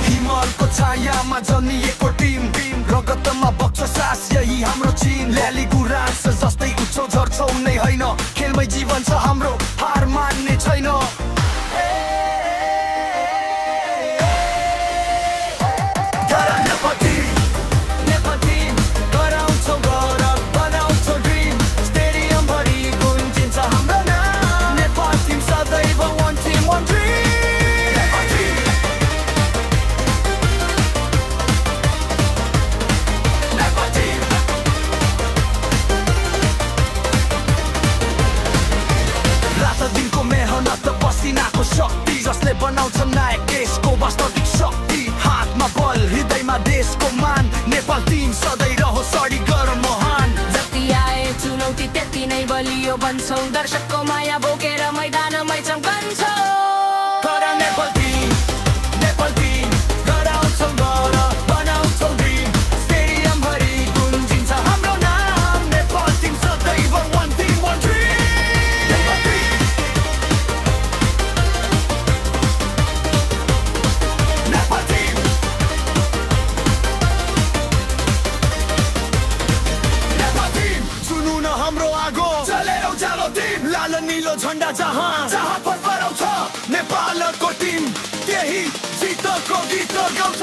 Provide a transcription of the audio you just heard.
हिमालको छायामा जन्मिएको टिम रगतमा बग्छ सास यही हाम्रो चिन ल्याली गुराँस जस्तै उठ्छौ झर्छौ नै होइन खेलमै जीवन छ हाम्रो हार मान्ने छैन पसिनाको शक्ति जसले बनाउँछ नायक देशको वास्तविक शक्ति हातमा बल हृदयमा देशको मान नेपाल टिम सधैँ रहोस् अडिगर महान जति आए चुनौती त्यति नै बलियो बन्छौ दर्शकको माया बोकेर मैदानमै चम्कन्छौ नेपाल टिम गराउँछौ गर बनाउँछौ ड्रिम स्टेडियमभरि गुन्जिन्छ हाम्रो नाम नेपाल टिम सदैव वान टिम वान ड्रिम हाम्रो आगो चलेर उज्यालो टिम लाल नीलो झण्डा जहाँ फरफराउँछ नेपालको टिम त्यही जितको गीत गाउँछ